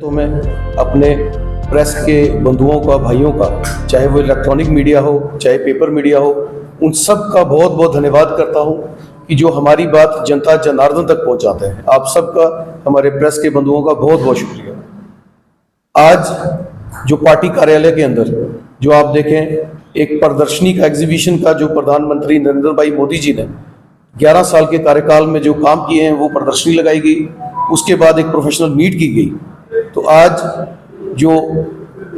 तो मैं अपने प्रेस के बंधुओं का, भाइयों का, चाहे वो इलेक्ट्रॉनिक मीडिया हो, चाहे पेपर मीडिया हो, उन सब का बहुत बहुत धन्यवाद करता हूं कि जो हमारी बात जनता जनार्दन तक पहुंचाते हैं। आप सबका, हमारे प्रेस के बंधुओं का बहुत बहुत शुक्रिया। आज जो पार्टी कार्यालय के अंदर जो आप देखें, एक प्रदर्शनी का, एग्जीबिशन का, जो प्रधानमंत्री नरेंद्र भाई मोदी जी ने 11 साल के कार्यकाल में जो काम किए हैं वो प्रदर्शनी लगाई गई। उसके बाद एक प्रोफेशनल मीट की गई। तो आज जो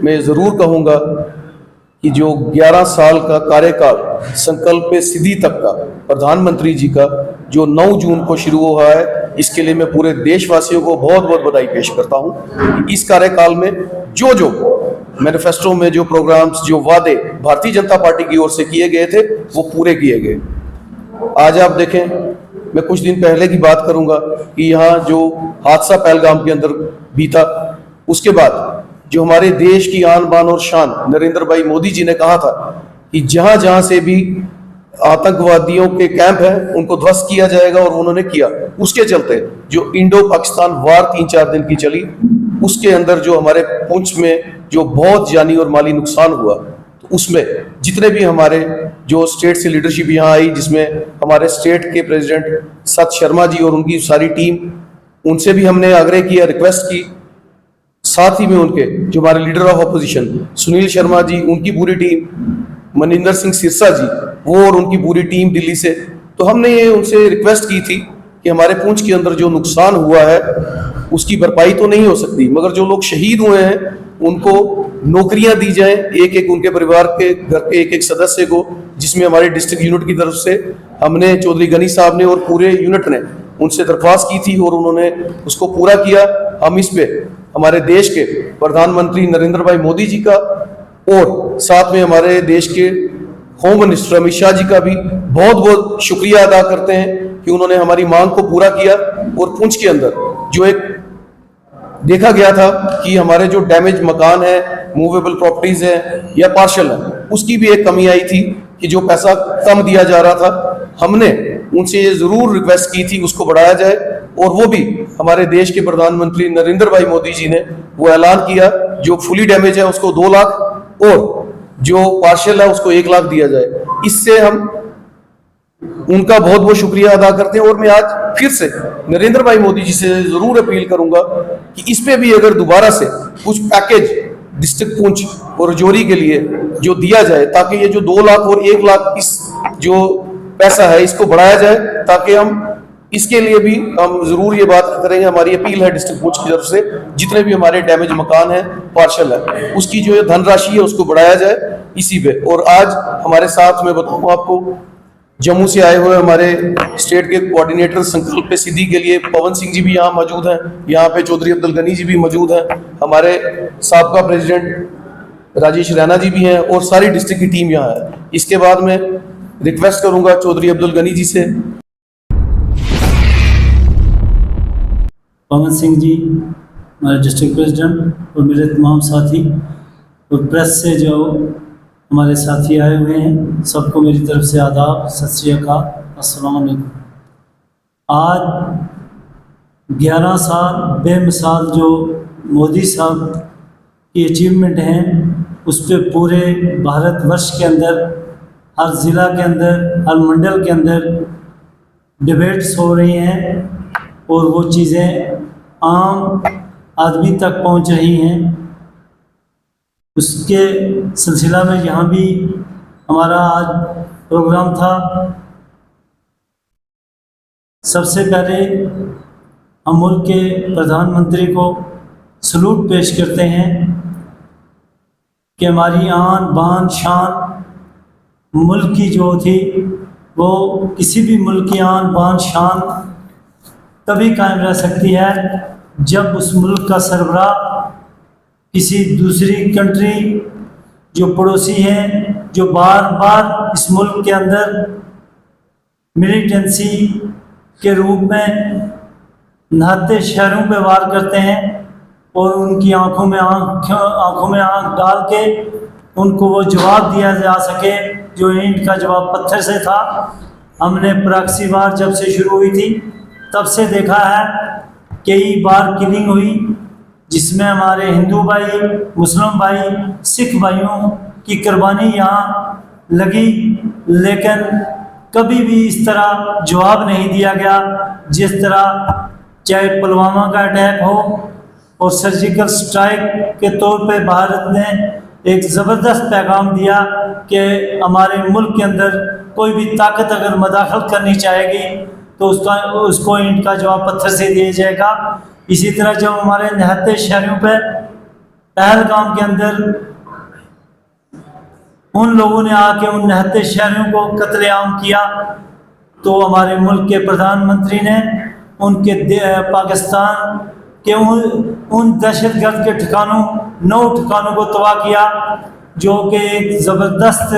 मैं ज़रूर कहूँगा कि जो 11 साल का कार्यकाल, संकल्प सिद्धि तक का प्रधानमंत्री जी का जो 9 जून को शुरू हुआ है, इसके लिए मैं पूरे देशवासियों को बहुत बहुत बधाई पेश करता हूँ। इस कार्यकाल में जो जो मैनिफेस्टो में जो प्रोग्राम्स, जो वादे भारतीय जनता पार्टी की ओर से किए गए थे, वो पूरे किए गए। आज आप देखें, मैं कुछ दिन पहले की बात करूंगा कि यहाँ जो हादसा पहलगाम के अंदर बीता, उसके बाद जो हमारे देश की आन बान और शान नरेंद्र भाई मोदी जी ने कहा था कि जहां जहां से भी आतंकवादियों के कैंप हैं उनको ध्वस्त किया जाएगा, और उन्होंने किया। उसके चलते जो इंडो पाकिस्तान वार 3-4 दिन की चली, उसके अंदर जो हमारे पुंछ में जो बहुत जानी और माली नुकसान हुआ, तो उसमें जितने भी हमारे जो स्टेट से लीडरशिप यहाँ आई, जिसमें हमारे स्टेट के प्रेसिडेंट सत शर्मा जी और उनकी सारी टीम, उनसे भी हमने आग्रह किया, रिक्वेस्ट की। साथ ही में उनके जो हमारे leader of opposition Sunil Sharma ji, उनकी पूरी टीम, मनिंदर सिंह सिरसा जी, वो और उनकी पूरी टीम दिल्ली से, तो हमने ये उनसे रिक्वेस्ट की थी कि हमारे पुंछ के अंदर जो नुकसान हुआ है उसकी भरपाई तो नहीं हो सकती, मगर जो लोग शहीद हुए हैं उनको नौकरियां दी जाएं, एक एक उनके परिवार के घर के एक एक सदस्य को, जिसमें हमारे डिस्ट्रिक्ट यूनिट की तरफ से हमने, चौधरी गनी साहब ने और पूरे यूनिट ने उनसे दरख्वास्त की थी और उन्होंने उसको पूरा किया। हम इस पे हमारे देश के प्रधानमंत्री नरेंद्र भाई मोदी जी का और साथ में हमारे देश के होम मिनिस्टर अमित शाह जी का भी बहुत बहुत शुक्रिया अदा करते हैं कि उन्होंने हमारी मांग को पूरा किया। और पुंछ के अंदर जो एक देखा गया था कि हमारे जो डैमेज मकान है, मूवेबल प्रॉपर्टीज है या पार्शल है, उसकी भी एक कमी आई थी कि जो पैसा कम दिया जा रहा था, हमने उनसे ये जरूर रिक्वेस्ट की थी उसको बढ़ाया जाए, और वो भी हमारे देश के प्रधानमंत्री नरेंद्र भाई मोदी जी ने वो ऐलान किया, जो फुली डैमेज है उसको 2 लाख और जो पार्शियल है उसको 1 लाख दिया जाए। इससे हम उनका बहुत बहुत शुक्रिया अदा करते हैं। और मैं आज फिर से नरेंद्र भाई मोदी जी से जरूर अपील करूंगा कि इस पे भी अगर दोबारा से कुछ पैकेज डिस्ट्रिक्ट पुंछ और राजौरी के लिए जो दिया जाए, ताकि ये जो 2 लाख और 1 लाख इस जो पैसा है इसको बढ़ाया जाए, ताकि हम इसके लिए भी हम जरूर ये बात करेंगे। हमारी अपील है डिस्ट्रिक्ट पुंछ की तरफ से, जितने भी हमारे डैमेज मकान है, पार्शल है, उसकी जो धनराशि है उसको बढ़ाया जाए इसी पे। और आज हमारे साथ में बताऊं आपको, जम्मू से आए हुए हमारे स्टेट के कोऑर्डिनेटर संकल्प सिद्धि के लिए पवन सिंह जी भी यहाँ मौजूद हैं, यहाँ पे चौधरी अब्दुल गनी जी भी मौजूद हैं, हमारे साबका प्रेसिडेंट राजेश रैना जी भी हैं, और सारी डिस्ट्रिक्ट की टीम यहाँ है। इसके बाद में रिक्वेस्ट करूंगा चौधरी अब्दुल गनी जी से। पवन सिंह जी, हमारे डिस्ट्रिक्ट प्रेसिडेंट, और मेरे तमाम साथी और प्रेस से जो हमारे साथी आए हुए हैं, सबको मेरी तरफ से आदाब, सत श्री अकाल, अस्सलाम वालेकुम। आज 11 साल बेमिसाल जो मोदी साहब की अचीवमेंट हैं, उस पर पूरे भारतवर्ष के अंदर, हर ज़िला के अंदर, हर मंडल के अंदर डिबेट्स हो रही हैं, और वो चीज़ें आम आदमी तक पहुंच रही हैं। उसके सिलसिला में यहाँ भी हमारा आज प्रोग्राम था। सबसे पहले हम मुल्क के प्रधानमंत्री को सलूट पेश करते हैं कि हमारी आन बान शान मुल्क की जो थी, वो किसी भी मुल्क की आन बान शान तभी कायम रह सकती है जब उस मुल्क का सरबराह किसी दूसरी कंट्री जो पड़ोसी है, जो बार बार इस मुल्क के अंदर मिलिटेंसी के रूप में नहाते शहरों पे वार करते हैं, और उनकी आंखों में आंख डाल के उनको वो जवाब दिया जा सके जो इनका जवाब पत्थर से था। हमने प्रॉक्सी वार जब से शुरू हुई थी तब से देखा है, कई बार किलिंग हुई, जिसमें हमारे हिंदू भाई, मुस्लिम भाई, सिख भाइयों की कुर्बानी यहाँ लगी, लेकिन कभी भी इस तरह जवाब नहीं दिया गया जिस तरह चाहे पुलवामा का अटैक हो और सर्जिकल स्ट्राइक के तौर पे भारत ने एक ज़बरदस्त पैगाम दिया कि हमारे मुल्क के अंदर कोई भी ताकत अगर मदाखलत करनी चाहेगी तो उसको ईंट का जवाब पत्थर से दिया जाएगा। इसी तरह जब हमारे निहत्ते शहरों पे पहलगाम के अंदर उन लोगों ने आके उन निहत्ते शहरों को कत्लेआम किया तो हमारे मुल्क के प्रधानमंत्री ने उनके पाकिस्तान के उन दहशतगर्द के ठिकानों 9 ठिकानों को तबाह किया, जो कि एक ज़बरदस्त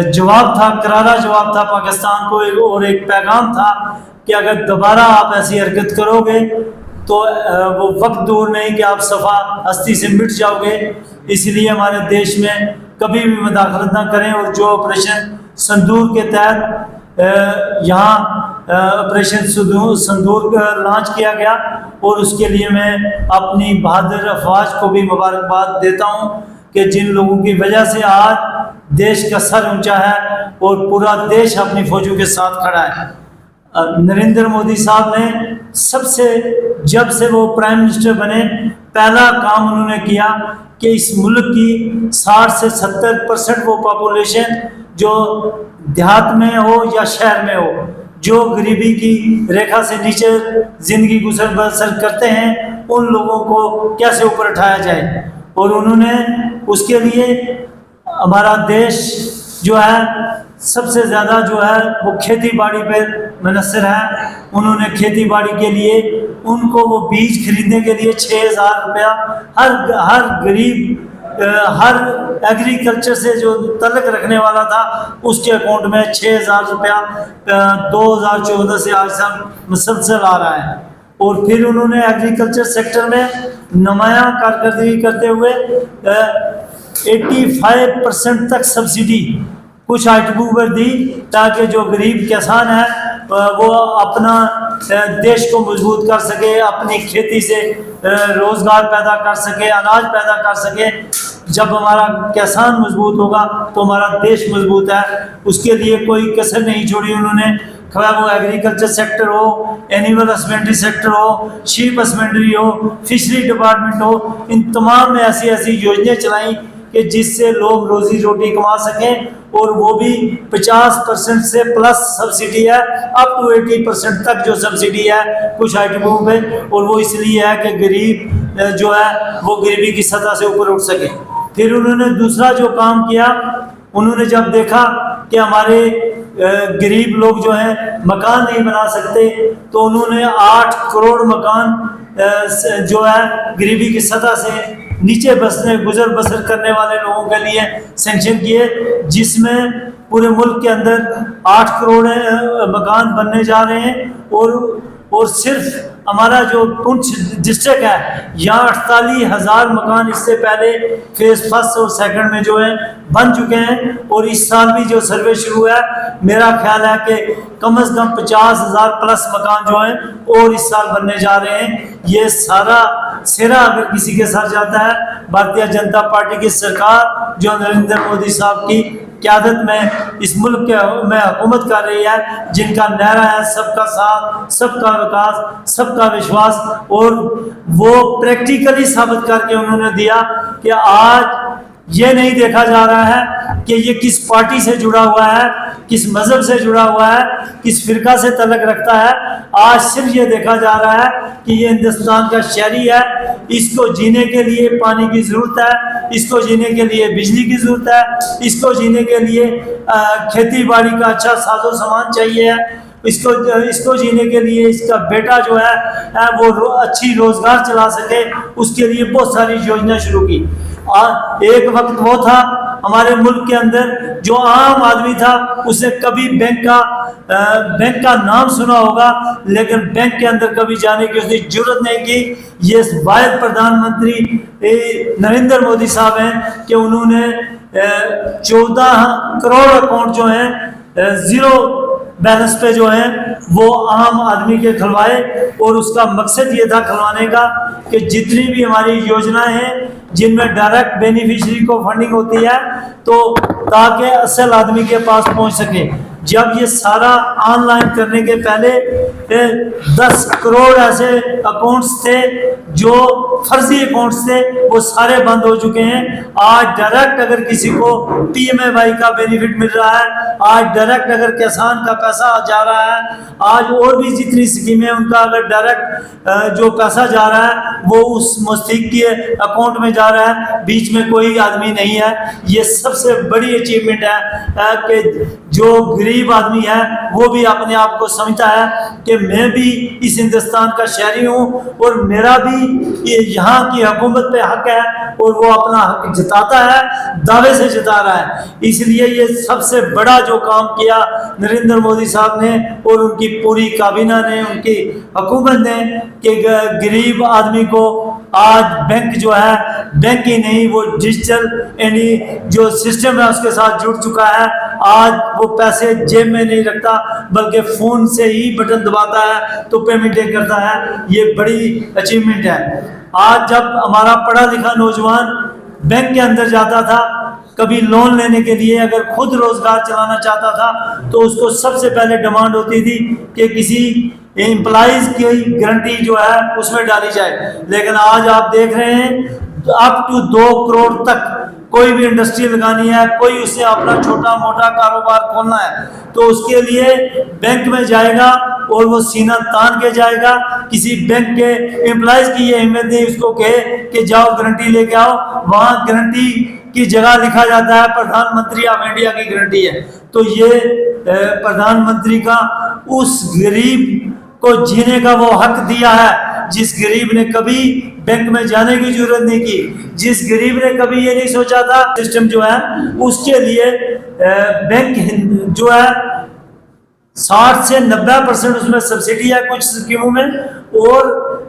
जवाब था, करारा जवाब था पाकिस्तान को, और एक पैगाम था कि अगर दोबारा आप ऐसी हरकत करोगे तो वो वक्त दूर नहीं कि आप सफ़ा हस्ती से मिट जाओगे। इसलिए हमारे देश में कभी भी मदाखलत ना करें। और जो ऑपरेशन संदूर के तहत यहाँ ऑपरेशन संदूर लॉन्च किया गया और उसके लिए मैं अपनी बहादुर अफवाज को भी मुबारकबाद देता हूँ कि जिन लोगों की वजह से आज देश का सर ऊंचा है और पूरा देश अपनी फौजों के साथ खड़ा है। नरेंद्र मोदी साहब ने जब से वो प्राइम मिनिस्टर बने पहला काम उन्होंने किया कि इस मुल्क की 60 से 70% वो पॉपुलेशन जो देहात में हो या शहर में हो, जो गरीबी की रेखा से नीचे जिंदगी गुजर बसर करते हैं, उन लोगों को कैसे ऊपर उठाया जाए। और उन्होंने उसके लिए हमारा देश जो है सबसे ज़्यादा जो है वो खेती बाड़ी पे मुनहसर है। उन्होंने खेती बाड़ी के लिए उनको वो बीज खरीदने के लिए 6,000 रुपया हर गरीब हर एग्रीकल्चर से जो तल्लक रखने वाला था उसके अकाउंट में 6,000 रुपया 2014 से आज तक मुसलसल आ रहा है। और फिर उन्होंने एग्रीकल्चर सेक्टर में नुमाया कारकर्दगी करते हुए 85% तक सब्सिडी कुछ आइटमों पर दी ताकि जो गरीब किसान है वो अपना देश को मजबूत कर सके, अपनी खेती से रोज़गार पैदा कर सके, अनाज पैदा कर सके। जब हमारा किसान मजबूत होगा तो हमारा देश मजबूत है। उसके लिए कोई कसर नहीं छोड़ी उन्होंने, खैर वो एग्रीकल्चर सेक्टर हो, एनिमल हस्बेंड्री सेक्टर हो, शीप हस्बेंड्री हो, फिशरी डिपार्टमेंट हो, इन तमाम में ऐसी ऐसी योजनाएं चलाई कि जिससे लोग रोजी रोटी कमा सकें। और वो भी 50% से प्लस सब्सिडी है, अप टू 80% तक जो सब्सिडी है कुछ आइटमों पे। और वो इसलिए है कि गरीब जो है वो गरीबी की सतह से ऊपर उठ सके। फिर उन्होंने दूसरा जो काम किया, उन्होंने जब देखा कि हमारे गरीब लोग जो हैं मकान नहीं बना सकते तो उन्होंने 8 करोड़ मकान जो है गरीबी की सतह से नीचे गुजर बसर करने वाले लोगों के लिए सैंक्शन किए, जिसमें पूरे मुल्क के अंदर 8 करोड़ मकान बनने जा रहे हैं। और सिर्फ हमारा जो पुंछ डिस्ट्रिक्ट है यहाँ 48,000 मकान इससे पहले फेज 1 और 2 में जो है बन चुके हैं। और इस साल भी जो सर्वे शुरू है, मेरा ख्याल है कि कम से कम 50,000 प्लस मकान जो हैं और इस साल बनने जा रहे हैं। ये सारा सिरा अगर किसी के साथ जाता है भारतीय जनता पार्टी की सरकार जो नरेंद्र मोदी साहब की क़यादत में इस मुल्क में हुकूमत कर रही है, जिनका नारा है सबका साथ, सबका विकास, सबका विश्वास। और वो प्रैक्टिकली साबित करके उन्होंने दिया कि आज ये नहीं देखा जा रहा है कि ये किस पार्टी से जुड़ा हुआ है, किस मजहब से जुड़ा हुआ है, किस फिरका से तल्लक रखता है। आज सिर्फ ये देखा जा रहा है कि ये हिंदुस्तान का शहरी है, इसको जीने के लिए पानी की ज़रूरत है, इसको जीने के लिए बिजली की ज़रूरत है, इसको जीने के लिए खेती बाड़ी का अच्छा साजो सामान चाहिए है, इसको जीने के लिए इसका बेटा जो है वो अच्छी रोज़गार चला सके, उसके लिए बहुत सारी योजना शुरू की। एक वक्त वो था हमारे मुल्क के अंदर जो आम आदमी था उसने कभी बैंक का नाम सुना होगा, लेकिन बैंक के अंदर कभी जाने की उसने जरूरत नहीं की। ये वाहिद प्रधानमंत्री नरेंद्र मोदी साहब हैं कि उन्होंने 14 करोड़ अकाउंट जो हैं जीरो बैलेंस पे जो है वो आम आदमी के खुलवाए, और उसका मकसद ये था खुलवाने का कि जितनी भी हमारी योजनाएं हैं जिनमें डायरेक्ट बेनिफिशियरी को फंडिंग होती है, तो ताकि असल आदमी के पास पहुंच सके। जब ये सारा ऑनलाइन करने के पहले 10 करोड़ ऐसे अकाउंट्स थे जो फर्जी अकाउंट्स थे, वो सारे बंद हो चुके हैं। आज डायरेक्ट अगर किसी को PMAY का बेनिफिट मिल रहा है, आज डायरेक्ट अगर किसान का पैसा जा रहा है, आज और भी जितनी स्कीमें उनका अगर डायरेक्ट जो पैसा जा रहा है वो उस मुस्तहिक के अकाउंट में जा रहा है, बीच में कोई आदमी नहीं है। ये सबसे बड़ी अचीवमेंट है कि जो गरीब आदमी है वो भी अपने आप को समझता है कि मैं भी इस हिंदुस्तान का शहरी हूँ और मेरा भी यहाँ की हुकूमत पे हक है, और वो अपना हक जताता है, दावे से जता रहा है। इसलिए ये सबसे बड़ा जो काम किया नरेंद्र मोदी साहब ने और उनकी पूरी काबीना ने, उनकी हुकूमत ने, कि गरीब आदमी को आज बैंक जो है, बैंक ही नहीं वो डिजिटल यानी जो सिस्टम है उसके साथ जुड़ चुका है। आज वो पैसे जेब में नहीं रखता बल्कि फ़ोन से ही बटन दबाता है तो पेमेंटें करता है। ये बड़ी अचीवमेंट है। आज जब हमारा पढ़ा लिखा नौजवान बैंक के अंदर जाता था, कभी लोन लेने के लिए, अगर खुद रोजगार चलाना चाहता था, तो उसको सबसे पहले डिमांड होती थी कि किसी एम्प्लॉइज की गारंटी जो है उसमें डाली जाए। लेकिन आज आप देख रहे हैं अप टू 2 करोड़ तक कोई भी इंडस्ट्री लगानी है, कोई उसे अपना छोटा मोटा कारोबार खोलना है, तो उसके लिए बैंक में जाएगा और वो सीना तान के जाएगा। किसी बैंक के एम्प्लॉइज की ये हिम्मत नहीं उसको कहे कि जाओ गारंटी लेके आओ, वहाँ गारंटी की जगह लिखा जाता है प्रधानमंत्री ऑफ इंडिया की गारंटी है। तो ये प्रधानमंत्री का उस गरीब को जीने का वो हक दिया है जिस गरीब ने कभी बैंक में जाने की जरूरत नहीं की, जिस गरीब ने कभी ये नहीं सोचा था सिस्टम जो है उसके लिए बैंक जो है 60 से 90% उसमें सब्सिडी है कुछ स्कीमों में, और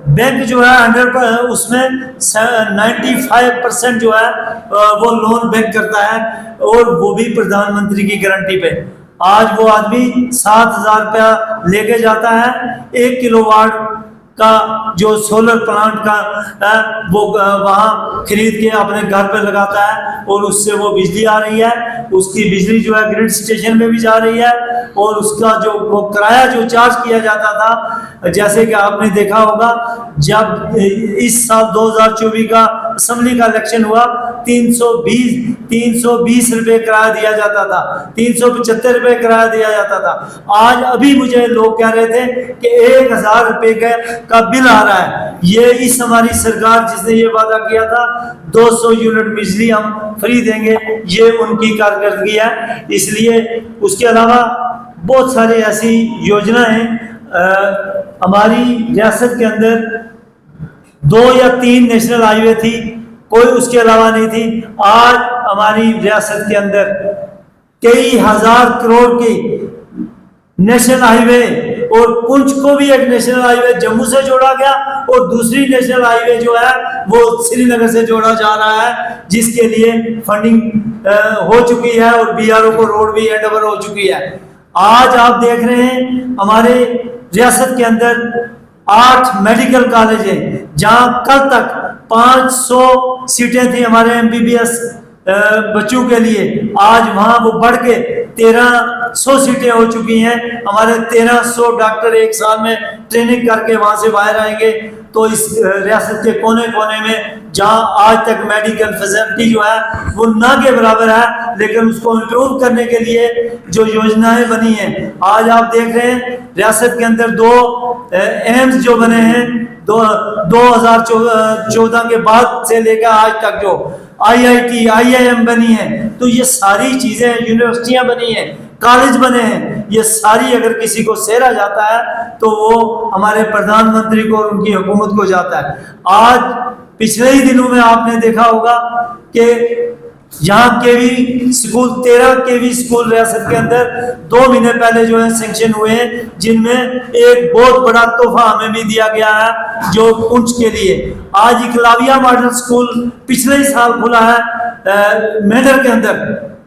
बैंक जो है 100 उसमें 95% जो है वो लोन बैंक करता है, और वो भी प्रधानमंत्री की गारंटी पे। आज वो आदमी 7,000 रुपया लेके जाता है, 1 किलोवाट का जो सोलर प्लांट का वो वहाँ खरीद के अपने घर पे लगाता है, और उससे वो बिजली आ रही है। उसकी बिजली जो है ग्रिड स्टेशन में भी जा रही है, और उसका जो वो किराया जो चार्ज किया जाता था, जैसे कि आपने देखा होगा जब इस साल 2024 का असेंबली का इलेक्शन हुआ, 320 रुपए किराया दिया जाता था, 375 रुपए किराया दिया जाता था। आज अभी मुझे लोग कह रहे थे कि 1,000 रुपए का बिल आ रहा है। ये इस हमारी सरकार जिसने ये वादा किया था 200 यूनिट बिजली हम फ्री देंगे, ये उनकी कारकर्दगी है। इसलिए उसके अलावा बहुत सारी ऐसी योजनाएं हैं। हमारी रियासत के अंदर 2 या 3 नेशनल हाईवे थी, कोई उसके अलावा नहीं थी। आज हमारी रियासत के अंदर कई हजार करोड़ की नेशनल हाईवे, और पुंछ को भी एक नेशनल हाईवे जम्मू से जोड़ा गया, और दूसरी नेशनल हाईवे जो है वो श्रीनगर से जोड़ा जा रहा है, जिसके लिए फंडिंग हो चुकी है और BRO को रोड भी हैंड ओवर हो चुकी है। आज आप देख रहे हैं हमारे रियासत के अंदर 8 मेडिकल कॉलेज हैं, जहां कल तक 500 सीटें थी हमारे MBBS बच्चों के लिए, आज वहां वो बढ़ के 1300 सीटें हो चुकी हैं। हमारे 1300 डॉक्टर एक साल में ट्रेनिंग करके वहां से बाहर आएंगे। तो इस रियासत के कोने कोने में जहां आज तक मेडिकल फैसिलिटी जो है वो ना के बराबर है, लेकिन उसको इम्प्रूव करने के लिए जो योजनाएं बनी हैं, आज आप देख रहे हैं रियासत के अंदर 2 एम्स जो बने हैं 2014 के बाद से लेकर आज तक, जो IIT IIM बनी है, तो ये सारी चीजें, यूनिवर्सिटियां बनी हैं, कॉलेज बने हैं, ये सारी अगर किसी को सेहरा जाता है तो वो हमारे प्रधानमंत्री को और उनकी हुकूमत को जाता है। आज पिछले ही दिनों में आपने देखा होगा कि यहाँ केवी स्कूल 13 केवी स्कूल रियासत के अंदर 2 महीने पहले जो है सैंक्शन हुए हैं, जिनमें एक बहुत बड़ा तोहफा हमें भी दिया गया है जो पुंछ के लिए। आज इकलव्य मॉडल स्कूल पिछले ही साल खुला है मेडर के अंदर।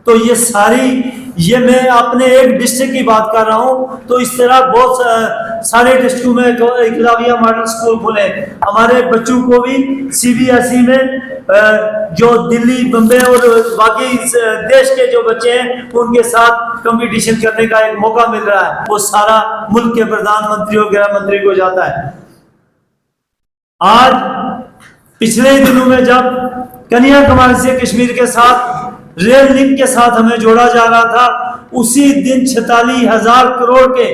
तो ये सारी ये मैं अपने एक डिस्ट्रिक्ट की बात कर रहा हूँ, तो इस तरह बहुत सारे डिस्ट्रिक्टों में एकलव्य मॉडल स्कूल खुले। हमारे बच्चों को भी सीबीएसई में जो दिल्ली, बम्बई और बाकी देश के जो बच्चे हैं उनके साथ कंपटीशन करने का एक मौका मिल रहा है। वो सारा मुल्क के प्रधानमंत्री और गृह मंत्री को जाता है। आज पिछले ही दिनों में जब कन्याकुमारी से कश्मीर के साथ रेल लिंक के साथ हमें जोड़ा जा रहा था, उसी दिन 46,000 करोड़ के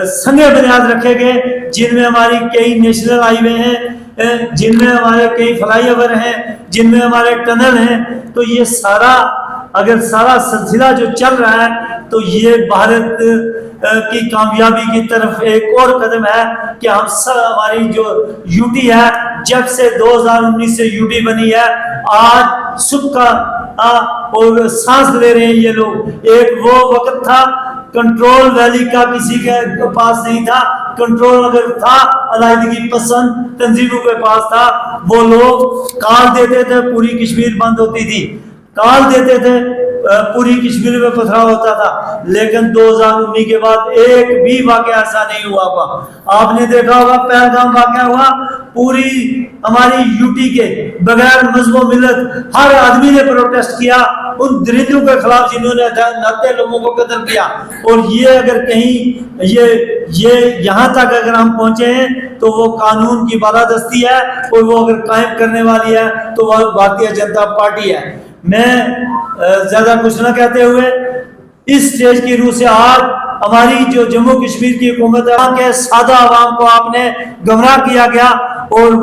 संगे बुनियाद रखे गए, जिनमें हमारी कई नेशनल हाईवे हैं, जिनमें हमारे कई फ्लाईओवर हैं, जिनमें हमारे टनल हैं। तो ये सारा अगर सारा सिलसिला जो चल रहा है तो ये भारत की कामयाबी की तरफ एक और कदम है कि हम सब, हमारी जो यूटी है, जब से 2019 से यूटी बनी है, आज सुख का और सांस ले रहे हैं ये लोग। एक वो वक्त था कंट्रोल वैली का किसी के पास नहीं था, कंट्रोल अगर था अलायदगी पसंद तंजीमों के पास था। वो लोग काल देते थे, पूरी कश्मीर बंद होती थी, काल देते थे, पूरी कश्मीर में पथराव होता था। लेकिन 2019 के बाद एक भी वाकया ऐसा नहीं हुआ। आपने देखा होगा पहलगाम वाकया हुआ, पूरी हमारी यूटी के बगैर मजहब मिलत हर आदमी ने प्रोटेस्ट किया उन दरिंदों के खिलाफ जिन्होंने नाते लोगों को कत्ल किया। और ये अगर कहीं ये यहाँ तक अगर हम पहुंचे हैं तो वो कानून की बालादस्ती है, और वो अगर कायम करने वाली है तो वह भारतीय जनता पार्टी है। मैं ज्यादा कुछ न कहते हुए इस स्टेज की रूह से आज हमारी जो जम्मू कश्मीर की हुकूमत है के सादा आवाम को आपने गुमराह किया गया, और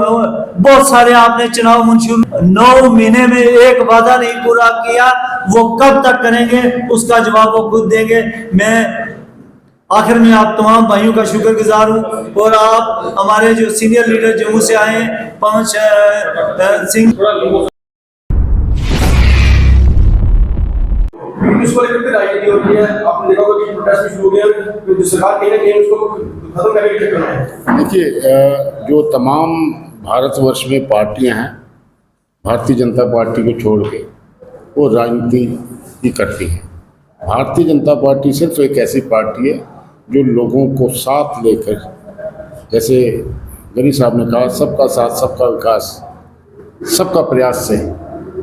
बहुत सारे आपने चुनाव मंशूर 9 महीने में एक वादा नहीं पूरा किया। वो कब तक करेंगे उसका जवाब वो खुद देंगे। मैं आखिर में आप तमाम भाइयों का शुक्रगुजार हूँ, और आप हमारे जो सीनियर लीडर जम्मू से आए हैं, पवन सिंह, इसको लेकर राजनीति हो रही है। आपने देखा होगा कि प्रोटेस्ट भी शुरू हो गया, जो सरकार कहीं ना कहीं उसको खत्म करने की चक्कर में है। देखिए, जो तमाम भारतवर्ष में पार्टियां हैं, भारतीय जनता पार्टी को छोड़ के वो राजनीति ही करती हैं। भारतीय जनता पार्टी सिर्फ एक ऐसी पार्टी है जो लोगों को साथ लेकर, जैसे गनी साहब ने कहा, सबका साथ सबका विकास सबका प्रयास से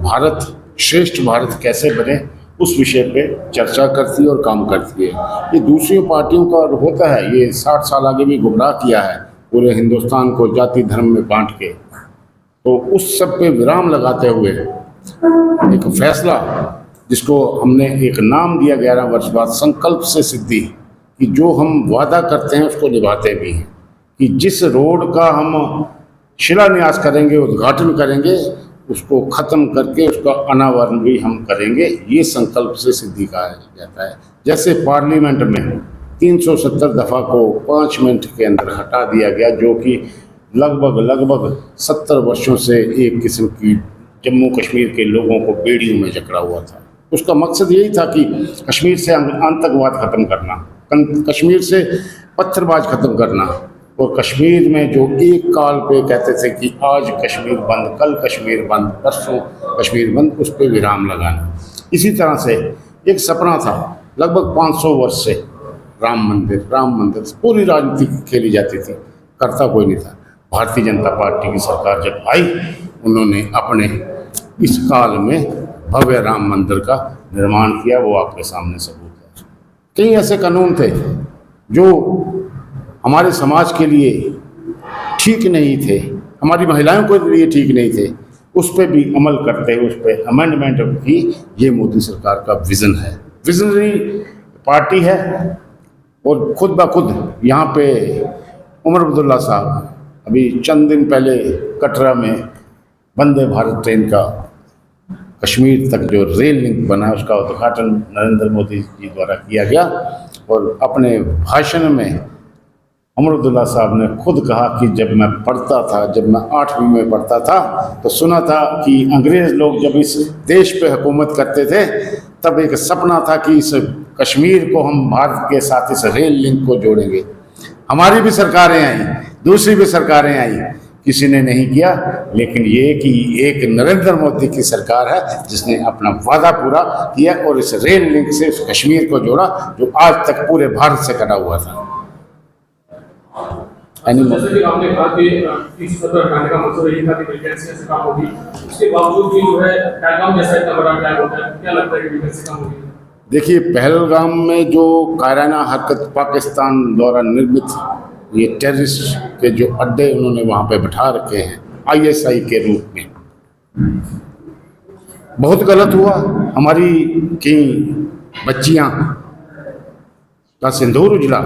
भारत श्रेष्ठ भारत कैसे बने उस विषय पे चर्चा करती है और काम करती है। ये दूसरी पार्टियों का होता है, ये 60 साल आगे भी गुमराह किया है पूरे हिंदुस्तान को जाति धर्म में बांट के। तो उस सब पे विराम लगाते हुए एक फैसला जिसको हमने एक नाम दिया 11 वर्ष बाद, संकल्प से सिद्धि, कि जो हम वादा करते हैं उसको निभाते भी हैं, कि जिस रोड का हम शिलान्यास करेंगे, उद्घाटन करेंगे, उसको ख़त्म करके उसका अनावरण भी हम करेंगे। ये संकल्प से सिद्धि कहा जाता है। जैसे पार्लियामेंट में 370 दफ़ा को 5 मिनट के अंदर हटा दिया गया, जो कि लगभग 70 वर्षों से एक किस्म की जम्मू कश्मीर के लोगों को बेड़ियों में जकड़ा हुआ था। उसका मकसद यही था कि कश्मीर से आतंकवाद ख़त्म करना, कश्मीर से पत्थरबाज ख़त्म करना, और कश्मीर में जो एक काल पे कहते थे कि आज कश्मीर बंद, कल कश्मीर बंद, परसों कश्मीर बंद, उस पर विराम लगाना। इसी तरह से एक सपना था लगभग 500 वर्ष से, राम मंदिर पूरी राजनीति खेली जाती थी, करता कोई नहीं था। भारतीय जनता पार्टी की सरकार जब आई, उन्होंने अपने इस काल में भव्य राम मंदिर का निर्माण किया। वो आपके सामने सबूत है। कई ऐसे कानून थे जो हमारे समाज के लिए ठीक नहीं थे, हमारी महिलाओं के लिए ठीक नहीं थे, उस पर भी अमल करते हुए उस पर अमेंडमेंट की। ये मोदी सरकार का विज़न है, विजनरी पार्टी है। और खुद ब खुद यहाँ पे उमर अब्दुल्ला साहब अभी चंद दिन पहले कटरा में वंदे भारत ट्रेन का कश्मीर तक जो रेल लिंक बना, उसका उद्घाटन नरेंद्र मोदी जी द्वारा किया गया। और अपने भाषण में उमर अब्दुल्ला साहब ने खुद कहा कि जब मैं पढ़ता था, जब मैं 8वीं में पढ़ता था, तो सुना था कि अंग्रेज़ लोग जब इस देश पे हुकूमत करते थे, तब एक सपना था कि इस कश्मीर को हम भारत के साथ इस रेल लिंक को जोड़ेंगे। हमारी भी सरकारें आई, दूसरी भी सरकारें आई, किसी ने नहीं किया, लेकिन ये कि एक नरेंद्र मोदी की सरकार है जिसने अपना वादा पूरा किया और इस रेल लिंक से इस कश्मीर को जोड़ा जो आज तक पूरे भारत से कटा हुआ था। जैसे कि आपने कहा कि 30 हटाने का मकसद यही था कि वैकेंसी से कम होगी, उसके बावजूद भी जो है पहलगाम जैसा इतना बड़ा अटैक होता है, क्या लगता है कि वैकेंसी कम होगी? देखिए, पहलगाम में जो कायराना हरकत पाकिस्तान द्वारा निर्मित ये टेररिस्ट के जो अड्डे उन्होंने वहाँ पे बिठा रखे हैं ISI के रूप में, बहुत गलत हुआ। हमारी कई बच्चियाँ का सिंदूर उजला,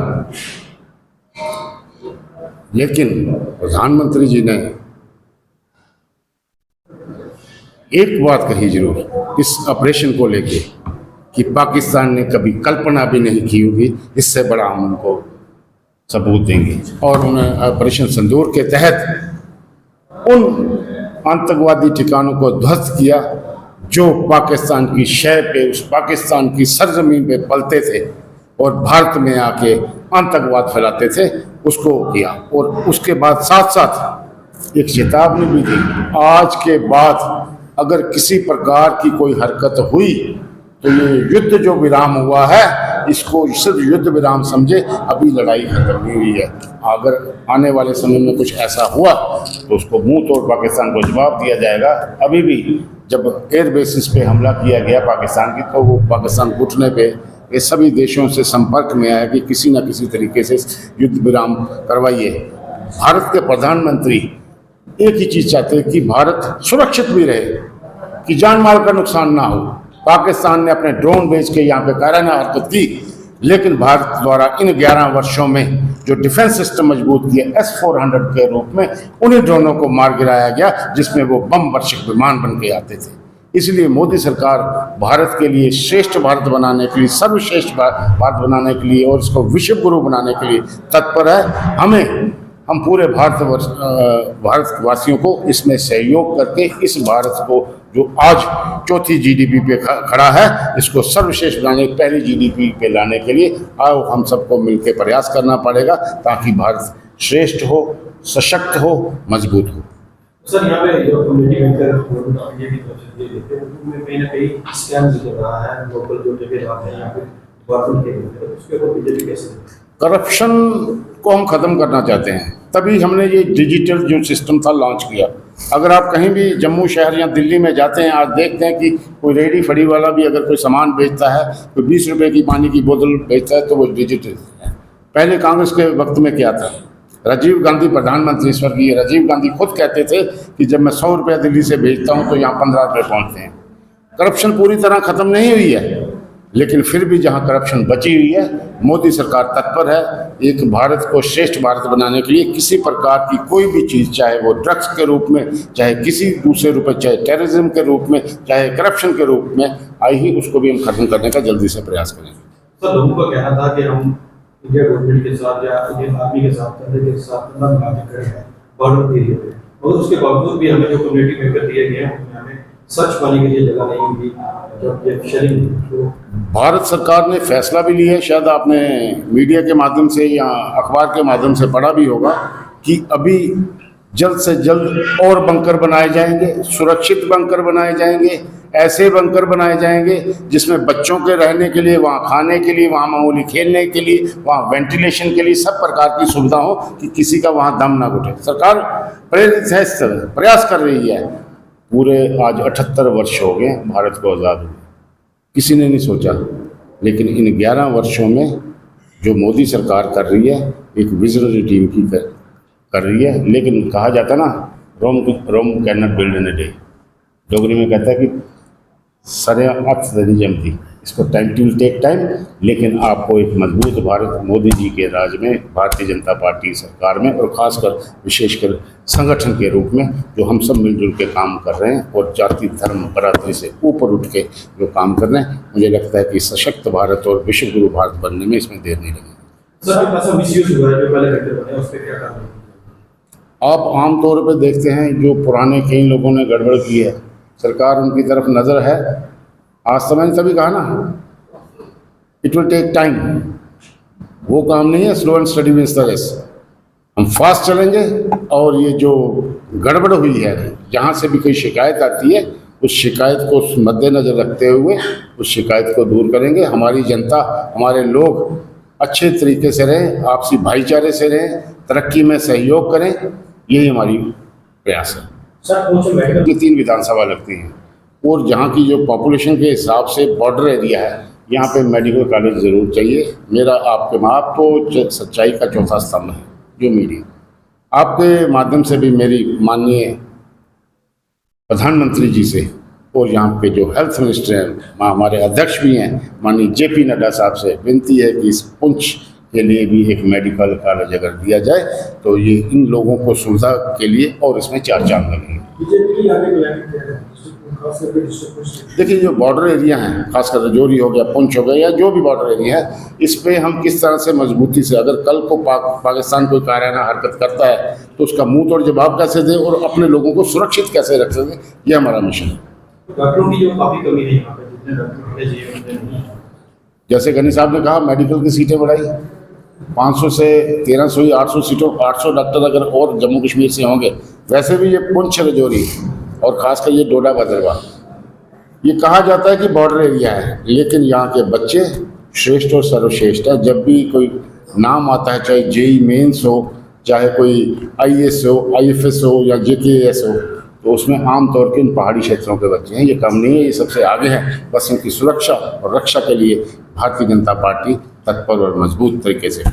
लेकिन प्रधानमंत्री जी ने एक बात कही जरूर इस ऑपरेशन को लेके कि पाकिस्तान ने कभी कल्पना भी नहीं की होगी, इससे बड़ा हम उनको सबूत देंगे। और उन्हें ऑपरेशन सिंदूर के तहत उन आतंकवादी ठिकानों को ध्वस्त किया जो पाकिस्तान की शय पे, उस पाकिस्तान की सरजमीन पे पलते थे और भारत में आके आतंकवाद फैलाते थे, उसको किया। और उसके बाद साथ साथ एक चेतावनी भी दी, आज के बाद अगर किसी प्रकार की कोई हरकत हुई तो ये युद्ध जो विराम हुआ है इसको सिर्फ युद्ध विराम समझे, अभी लड़ाई खत्म नहीं हुई है। अगर आने वाले समय में कुछ ऐसा हुआ तो उसको मुंह तोड़ पाकिस्तान को जवाब दिया जाएगा। अभी भी जब एयर बेसिस पे हमला किया गया पाकिस्तान की, तो वो पाकिस्तान घुटने पे ये सभी देशों से संपर्क में आया कि किसी न किसी तरीके से युद्ध विराम करवाइए। भारत के प्रधानमंत्री एक ही चीज़ चाहते हैं कि भारत सुरक्षित भी रहे, कि जान माल का नुकसान ना हो। पाकिस्तान ने अपने ड्रोन भेज के यहाँ पे कायराना हरकत की, लेकिन भारत द्वारा इन 11 वर्षों में जो डिफेंस सिस्टम मजबूत किए S-400 के रूप में उन्हीं ड्रोनों को मार गिराया गया जिसमें वो बम वर्षक विमान बन के आते थे। इसलिए मोदी सरकार भारत के लिए श्रेष्ठ भारत बनाने के लिए, सर्वश्रेष्ठ भारत बनाने के लिए और इसको विश्व गुरु बनाने के लिए तत्पर है। हम पूरे भारतवासियों को इसमें सहयोग करके इस भारत को जो आज चौथी GDP पे खड़ा है, इसको सर्वश्रेष्ठ बनाने, पहली GDP पे लाने के लिए आओ हम सबको मिलकर प्रयास करना पड़ेगा ताकि भारत श्रेष्ठ हो, सशक्त हो, मजबूत हो। सर, यहाँ पे जो कम्युनिटी बैंकर इंडिया की तरफ से देते हैं, उनमें कहीं ना कहीं स्कैम चल रहा है, लोकल जो जगह जाते हैं यहाँ पे गवर्नमेंट के, उसके ऊपर बीजेपी कैसे? करप्शन को हम ख़त्म करना चाहते हैं, तभी हमने ये डिजिटल जो सिस्टम था लॉन्च किया। अगर आप कहीं भी जम्मू शहर या दिल्ली में जाते हैं, आज देखते हैं कि कोई रेडी फड़ी वाला भी अगर कोई सामान बेचता है, कोई 20 रुपए की पानी की बोतल बेचता है, तो वो डिजिटल है। पहले कांग्रेस के वक्त में क्या था, राजीव गांधी प्रधानमंत्री स्वर्गीय राजीव गांधी खुद कहते थे कि जब मैं 100 रुपया दिल्ली से भेजता हूँ तो यहाँ 15 रुपये पहुँचते हैं। करप्शन पूरी तरह ख़त्म नहीं हुई है, लेकिन फिर भी जहाँ करप्शन बची हुई है, मोदी सरकार तत्पर है एक भारत को श्रेष्ठ भारत बनाने के लिए। किसी प्रकार की कोई भी चीज़, चाहे वो ड्रग्स के रूप में, चाहे किसी दूसरे रूप में, चाहे टेररिज्म के रूप में, चाहे करप्शन के रूप में आई ही, उसको भी हम खत्म करने का जल्दी से प्रयास करेंगे। सर, लोगों का कहना था कि हम इंडिया गवर्नमेंट के साथ या इंडियन आर्मी के साथ बॉर्डर एरिया पे, और उसके बावजूद भी हमें जो कम्युनिटी मेकर दिए गए हैं उसमें हमें सच पाने के लिए जगह नहीं मिली। जब ये शेयरिंग तो भारत सरकार ने फैसला भी लिया है, शायद आपने मीडिया के माध्यम से या अखबार के माध्यम से पढ़ा भी होगा कि अभी जल्द से जल्द और बंकर बनाए जाएंगे, सुरक्षित बंकर बनाए जाएंगे, ऐसे बंकर बनाए जाएंगे जिसमें बच्चों के रहने के लिए, वहाँ खाने के लिए, वहाँ मामूली खेलने के लिए, वहाँ वेंटिलेशन के लिए सब प्रकार की सुविधा हो कि किसी का वहाँ दम ना घुटे। सरकार प्रेरित है, इस तरह प्रयास कर रही है। पूरे आज 78 वर्ष हो गए भारत को आज़ाद हुए, किसी ने नहीं सोचा, लेकिन इन 11 वर्षों में जो मोदी सरकार कर रही है, एक विजनरी टीम की कर रही है। लेकिन कहा जाता ना, Rome can not build in a day, Dogri में कहता है कि सरे अर्थ नहीं जमती, इसको टाइम विल टेक टाइम। लेकिन आपको एक मजबूत भारत मोदी जी के राज में, भारतीय जनता पार्टी सरकार में, और ख़ासकर विशेषकर संगठन के रूप में जो हम सब मिलजुल के काम कर रहे हैं और जाति धर्म बरादरी से ऊपर उठ के जो काम कर रहे हैं, मुझे लगता है कि सशक्त भारत और विश्व गुरु भारत बनने में इसमें देर नहीं लगेगी। सर, ऐसा मिसयूज हुआ है जो पहले करते बने, उस पर क्या करना? आप आमतौर पर देखते हैं जो पुराने कई लोगों ने गड़बड़ की है, सरकार उनकी तरफ नज़र है। आज तो मैंने तभी कहा ना, इट विल टेक टाइम, वो काम नहीं है slow and steady wins the race. हम फास्ट चलेंगे और ये जो गड़बड़ हुई है, जहाँ से भी कोई शिकायत आती है, उस शिकायत को मद्देनज़र रखते हुए उस शिकायत को दूर करेंगे। हमारी जनता, हमारे लोग अच्छे तरीके से रहें, आपसी भाईचारे से रहें, तरक्की में सहयोग करें, यही हमारी प्रयास है। सर कौन से मेडिकल ये 3 विधानसभा लगती हैं और जहाँ की जो पॉपुलेशन के हिसाब से बॉर्डर एरिया है, यहाँ पे मेडिकल कॉलेज ज़रूर चाहिए। मेरा आपके आप तो सच्चाई का चौथा स्तंभ है जो मीडिया, आपके माध्यम से भी मेरी माननीय प्रधानमंत्री जी से और यहाँ पे जो हेल्थ मिनिस्टर हैं, हमारे अध्यक्ष भी हैं माननीय JP नड्डा साहब से विनती है कि इस पुंछ के लिए भी एक मेडिकल कॉलेज अगर दिया जाए तो ये इन लोगों को सुविधा के लिए और इसमें 4 चांद लगेंगे। बीजेपी की आगे प्लानिंग क्या है, खास करके डिस्ट्रिक्ट? देखिए, जो बॉर्डर एरिया हैं, खासकर रजौरी हो गया, पुंछ हो गया, या जो भी बॉर्डर एरिया है, इस पे हम किस तरह से मजबूती से, अगर कल को पाकिस्तान कोई कायराना हरकत करता है तो उसका मुंह तोड़ जवाब कैसे दें और अपने लोगों को सुरक्षित कैसे रख सकें, ये हमारा मिशन है। डॉक्टरों की जो काफी कमी है यहाँ पे, जितने डॉक्टर होने चाहिए उतने नहीं है। जैसे गनी साहब ने कहा, मेडिकल की सीटें बढ़ाई, 500 से 1300 या 800 सीटों, 800 डॉक्टर अगर और जम्मू कश्मीर से होंगे। वैसे भी ये पुंछ, रजौरी और ख़ासकर ये डोडा भद्रवाह, ये कहा जाता है कि बॉर्डर एरिया है, लेकिन यहाँ के बच्चे श्रेष्ठ और सर्वश्रेष्ठ है। जब भी कोई नाम आता है, चाहे JEE मेंस हो, चाहे कोई IAS हो, IFS हो या JKAS हो, तो उसमें आम तौर पे इन पहाड़ी क्षेत्रों के बच्चे हैं। ये कम नहीं है, ये सबसे आगे हैं। बस इनकी सुरक्षा और रक्षा के लिए भारतीय जनता पार्टी तत्पर और मजबूत तरीके से